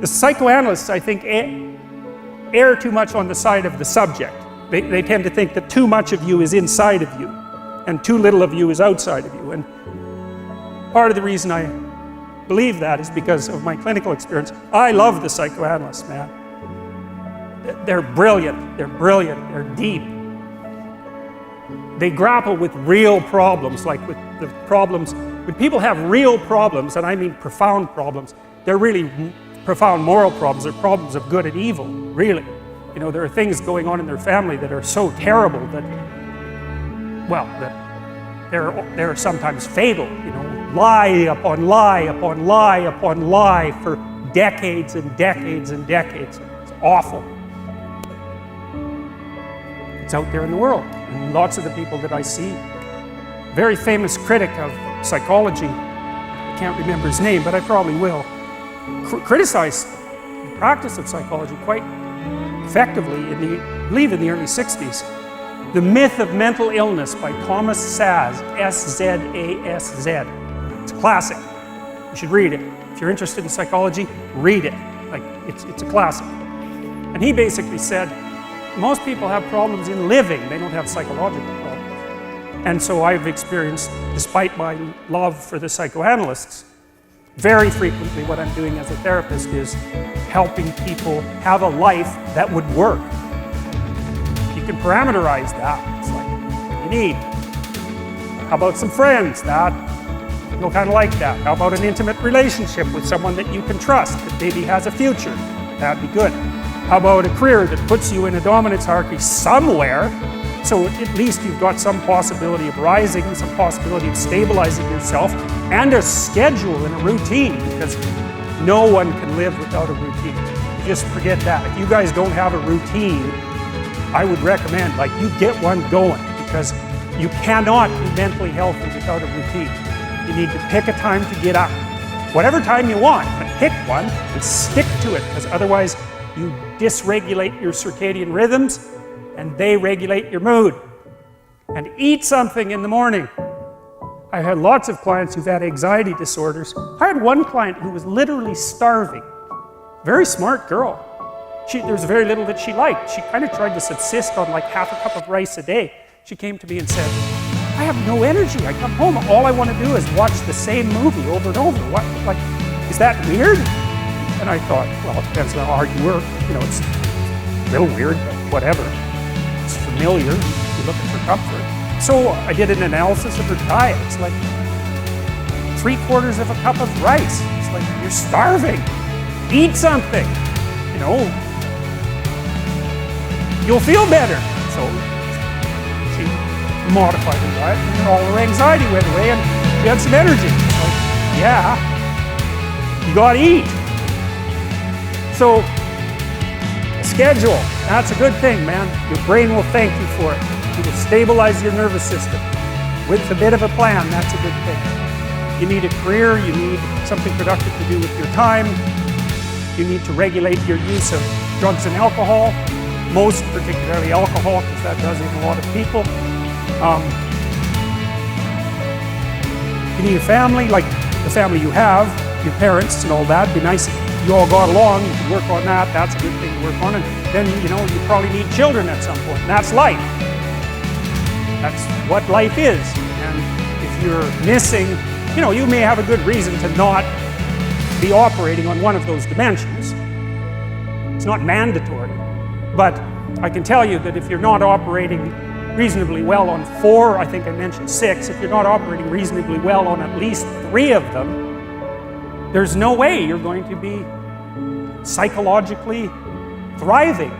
The psychoanalysts, I think, err too much on the side of the subject. They tend to think that too much of you is inside of you and too little of you is outside of you. And part of the reason I believe that is because of my clinical experience. I love the psychoanalysts, man. They're brilliant, they're deep. They grapple with real problems, like with the problems, when people have real problems, and I mean profound problems, they're really profound moral problems, they're problems of good and evil, really. You know, there are things going on in their family that are so terrible that, well, that they're sometimes fatal, you know, lie upon lie upon lie upon lie for decades and decades and decades. It's awful. It's out there in the world. And lots of the people that I see, very famous critic of psychology, I can't remember his name, but I probably will, criticized the practice of psychology quite effectively I believe in the early 60s. The Myth of Mental Illness by Thomas Szasz, S-Z-A-S-Z. It's a classic. You should read it. If you're interested in psychology, read it. Like, it's a classic. And he basically said, most people have problems in living, they don't have psychological problems. And so I've experienced, despite my love for the psychoanalysts, very frequently what I'm doing as a therapist is helping people have a life that would work. You can parameterize that. It's like, what do you need? How about some friends? That, you'll kind of like that. How about an intimate relationship with someone that you can trust, that maybe has a future? That'd be good. How about a career that puts you in a dominance hierarchy somewhere, so at least you've got some possibility of rising, some possibility of stabilizing yourself, and a schedule and a routine, because no one can live without a routine. Just forget that. If you guys don't have a routine, I would recommend, like, you get one going, because you cannot be mentally healthy without a routine. You need to pick a time to get up. Whatever time you want, but pick one and stick to it, because otherwise you dysregulate your circadian rhythms and they regulate your mood. And eat something in the morning. I had lots of clients who've had anxiety disorders. I had one client who was literally starving. Very smart girl. There was very little that she liked. She kind of tried to subsist on like half a cup of rice a day. She came to me and said, I have no energy. I come home, all I want to do is watch the same movie over and over. What, like, is that weird? And I thought, well, it depends on how hard you work. You know, it's a little weird, but whatever. It's familiar. You're looking for comfort. So I did an analysis of her diet. It's like 3/4 of a cup of rice. It's like, you're starving. Eat something. You know, you'll feel better. So she modified her diet, and all her anxiety went away, and she had some energy. It's like, yeah, you gotta eat. So, schedule, that's a good thing, man. Your brain will thank you for it. It will stabilize your nervous system. With a bit of a plan, that's a good thing. You need a career, you need something productive to do with your time. You need to regulate your use of drugs and alcohol, most particularly alcohol, because that does in a lot of people. You need a family, like the family you have, your parents and all that. It'd be nice if you all got along, you can work on that, that's a good thing to work on. And then, you know, you probably need children at some point, and that's life. That's what life is. And if you're missing, you know, you may have a good reason to not be operating on one of those dimensions. It's not mandatory. But I can tell you that if you're not operating reasonably well on 4, I think I mentioned 6, if you're not operating reasonably well on at least 3 of them, there's no way you're going to be psychologically thriving.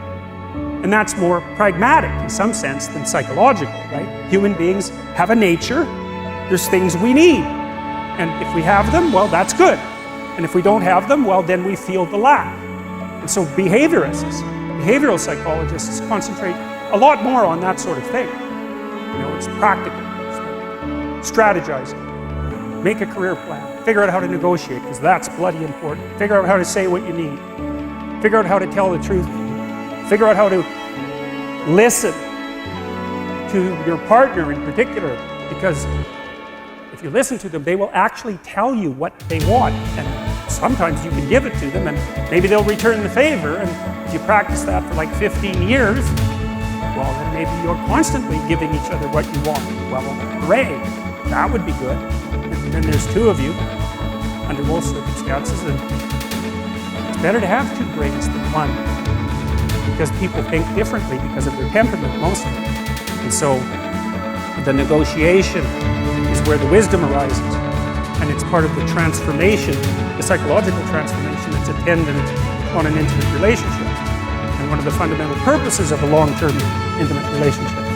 And that's more pragmatic in some sense than psychological, right? Human beings have a nature. There's things we need. And if we have them, well, that's good. And if we don't have them, well, then we feel the lack. And so behavioral psychologists concentrate a lot more on that sort of thing. You know, it's practical. It's like strategizing. Make a career plan. Figure out how to negotiate, because that's bloody important. Figure out how to say what you need. Figure out how to tell the truth. Figure out how to listen to your partner in particular, because if you listen to them, they will actually tell you what they want. And sometimes you can give it to them and maybe they'll return the favor, and if you practice that for like 15 years, well, then maybe you're constantly giving each other what you want. Well, hooray, that would be good. And then there's two of you under most circumstances, and it's better to have two brains than one, because people think differently because of their temperament mostly. And so the negotiation is where the wisdom arises, and it's part of the transformation, the psychological transformation that's attendant on an intimate relationship, and one of the fundamental purposes of a long-term intimate relationship.